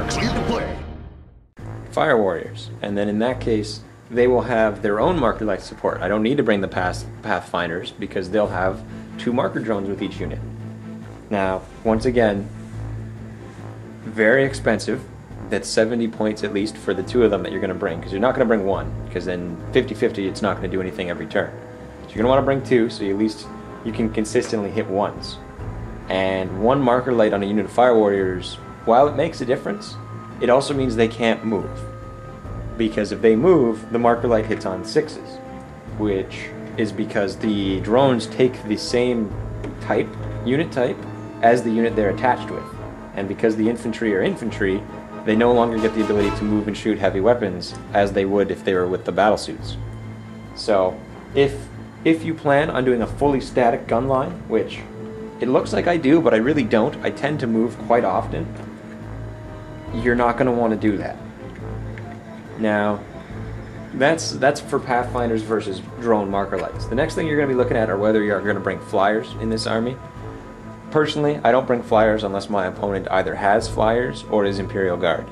clear to play. Fire warriors, and then in that case they will have their own marker light support. I don't need to bring the pathfinders because they'll have 2 marker drones with each unit. Now, once again, very expensive. That's 70 points at least for the 2 of them that you're going to bring, because you're not going to bring 1, because then 50-50 it's not going to do anything every turn. So you're going to want to bring 2, so at least you can consistently hit ones. And 1 marker light on a unit of fire warriors, while it makes a difference, it also means they can't move. Because if they move, the marker light hits on 6s, which is because the drones take the same type, unit type, as the unit they're attached with. And because the infantry are infantry, they no longer get the ability to move and shoot heavy weapons as they would if they were with the battlesuits. So, if you plan on doing a fully static gun line, which it looks like I do, but I really don't, I tend to move quite often, you're not going to want to do that. Now, that's for Pathfinders versus drone marker lights. The next thing you're going to be looking at are whether you're going to bring flyers in this army. Personally, I don't bring flyers unless my opponent either has flyers or is Imperial Guard.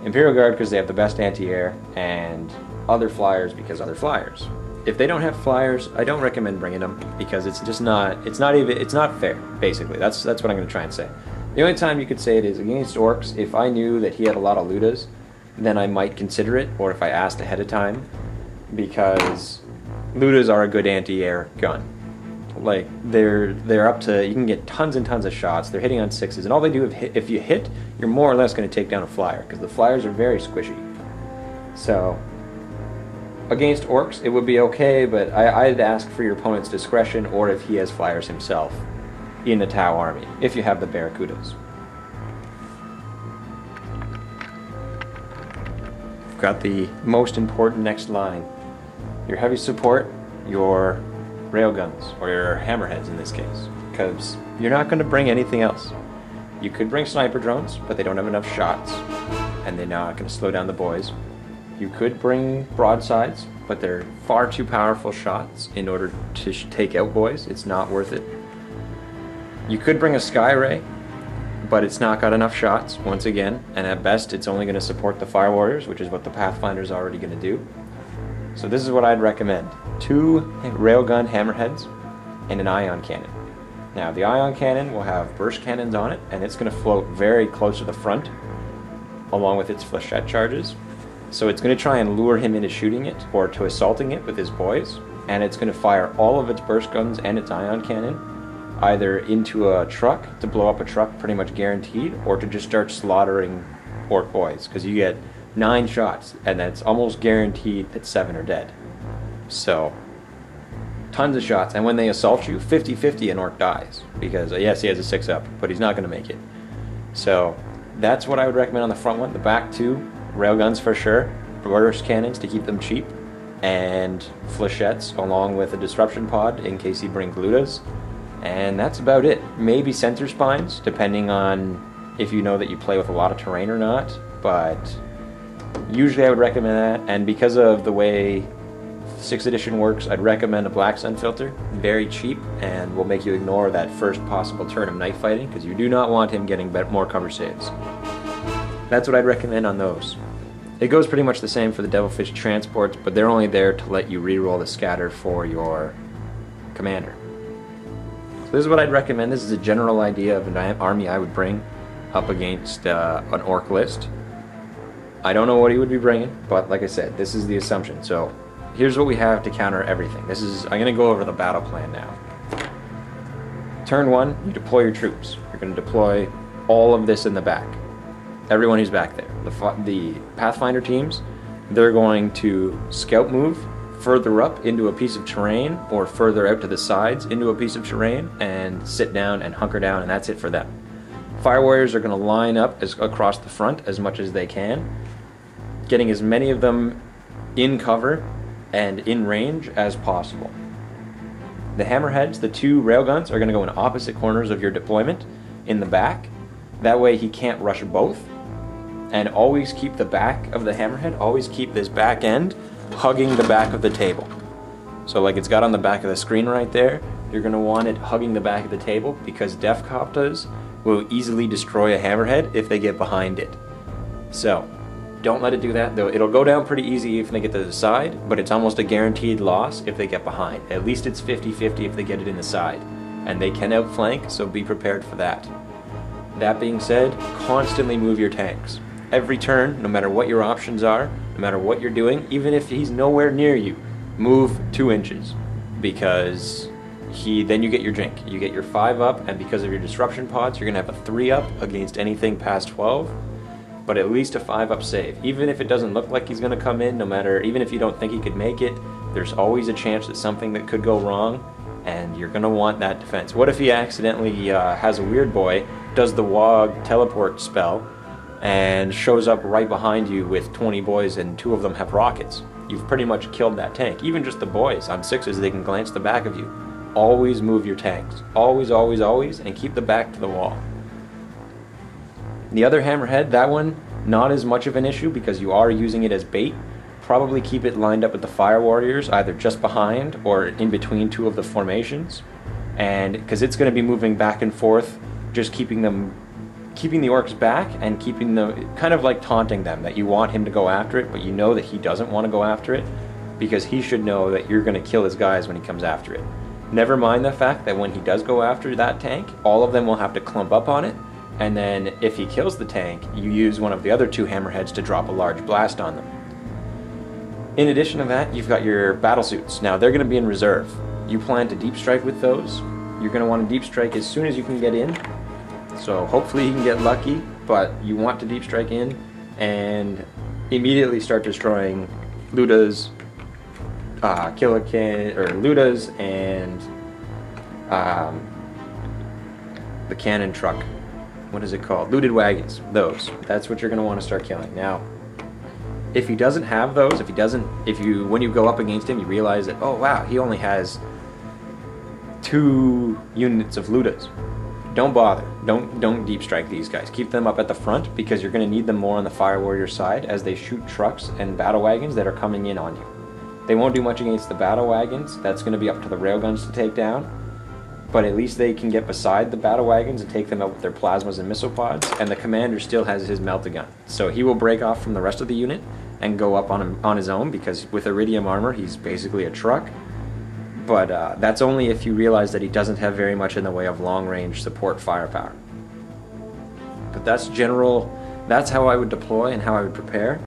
Imperial Guard because they have the best anti-air, and other flyers because other flyers. If they don't have flyers, I don't recommend bringing them because it's just not, it's not fair, basically. That's what I'm going to try and say. The only time you could say it is against Orks. If I knew that he had a lot of Ludas, then I might consider it, or if I asked ahead of time, because Ludas are a good anti-air gun. Like, they're up to, you can get tons and tons of shots, they're hitting on 6s, and all they do, if you hit, you're more or less going to take down a flyer, because the flyers are very squishy. So, against Orks, it would be okay, but I'd ask for your opponent's discretion, or if he has flyers himself in the Tau army, if you have the Barracudas. We've got the most important next line. Your heavy support, your railguns, or your hammerheads in this case, because you're not going to bring anything else. You could bring sniper drones, but they don't have enough shots, and they're not going to slow down the boys. You could bring broadsides, but they're far too powerful shots in order to take out boys. It's not worth it. You could bring a sky ray, but it's not got enough shots, once again, and at best it's only going to support the fire warriors, which is what the Pathfinder's already going to do. So this is what I'd recommend. 2 railgun hammerheads and an ion cannon. Now the ion cannon will have burst cannons on it, and it's going to float very close to the front along with its flechette charges. So it's going to try and lure him into shooting it or to assaulting it with his boys, and it's going to fire all of its burst guns and its ion cannon either into a truck to blow up a truck, pretty much guaranteed, or to just start slaughtering Ork boys, because you get 9 shots, and that's almost guaranteed that 7 are dead. So, tons of shots, and when they assault you, 50-50 an Ork dies, because yes, he has a 6-up, but he's not going to make it. So, that's what I would recommend on the front one. The back 2, railguns for sure, burst cannons to keep them cheap, and flechettes along with a disruption pod in case he brings Ludas. And that's about it. Maybe center spines, depending on if you know that you play with a lot of terrain or not, but usually I would recommend that, and because of the way 6th edition works, I'd recommend a Black Sun filter. Very cheap, and will make you ignore that first possible turn of knife fighting, because you do not want him getting more cover saves. That's what I'd recommend on those. It goes pretty much the same for the Devilfish transports, but they're only there to let you reroll the scatter for your commander. So this is what I'd recommend. This is a general idea of an army I would bring up against an Ork list. I don't know what he would be bringing, but like I said, this is the assumption. So here's what we have to counter everything. I'm going to go over the battle plan now. Turn 1, you deploy your troops. You're going to deploy all of this in the back. Everyone who's back there. The Pathfinder teams, they're going to scout move further up into a piece of terrain, or further out to the sides into a piece of terrain, and sit down and hunker down, and that's it for them. Fire warriors are going to line up across the front as much as they can, getting as many of them in cover and in range as possible. The hammerheads, the 2 railguns, are going to go in opposite corners of your deployment in the back. That way he can't rush both. And always keep the back of the hammerhead, always keep this back end hugging the back of the table. So like it's got on the back of the screen right there, you're going to want it hugging the back of the table, because Def Coptas will easily destroy a hammerhead if they get behind it. So don't let it do that, though. It'll go down pretty easy if they get to the side, but it's almost a guaranteed loss if they get behind. At least it's 50-50 if they get it in the side. And they can outflank, so be prepared for that. That being said, constantly move your tanks. Every turn, no matter what your options are, no matter what you're doing, even if he's nowhere near you, move 2 inches. Because then you get your drink. You get your 5 up, and because of your disruption pods, you're going to have a 3 up against anything past 12. But at least a 5 up save. Even if it doesn't look like he's going to come in, no matter, even if you don't think he could make it, there's always a chance that something that could go wrong, and you're going to want that defense. What if he accidentally has a weird boy, does the WOG teleport spell, and shows up right behind you with 20 boys and 2 of them have rockets? You've pretty much killed that tank. Even just the boys on 6s, they can glance the back of you. Always move your tanks. Always, always, always, and keep the back to the wall. The other hammerhead, that one, not as much of an issue because you are using it as bait. Probably keep it lined up with the fire warriors, either just behind or in between 2 of the formations. And because it's going to be moving back and forth, just keeping the orcs back and keeping them, kind of like taunting them that you want him to go after it, but you know that he doesn't want to go after it because he should know that you're going to kill his guys when he comes after it. Never mind the fact that when he does go after that tank, all of them will have to clump up on it. And then if he kills the tank, you use one of the other 2 hammerheads to drop a large blast on them. In addition to that, you've got your battle suits. Now they're going to be in reserve. You plan to deep strike with those. You're going to want to deep strike as soon as you can get in. So hopefully you can get lucky, but you want to deep strike in and immediately start destroying Ludas, Ludas and the cannon truck. What is it called? Looted wagons. Those. That's what you're going to want to start killing. Now, if he doesn't have those, when you go up against him, you realize that, oh wow, he only has 2 units of Ludas. Don't bother. Don't deep strike these guys. Keep them up at the front because you're going to need them more on the fire warrior side as they shoot trucks and battle wagons that are coming in on you. They won't do much against the battle wagons. That's going to be up to the railguns to take down. But at least they can get beside the battle wagons and take them out with their plasmas and missile pods, and the commander still has his melt-a-gun. So he will break off from the rest of the unit and go up on his own, because with iridium armor, he's basically a truck. But that's only if you realize that he doesn't have very much in the way of long-range support firepower. But that's how I would deploy and how I would prepare.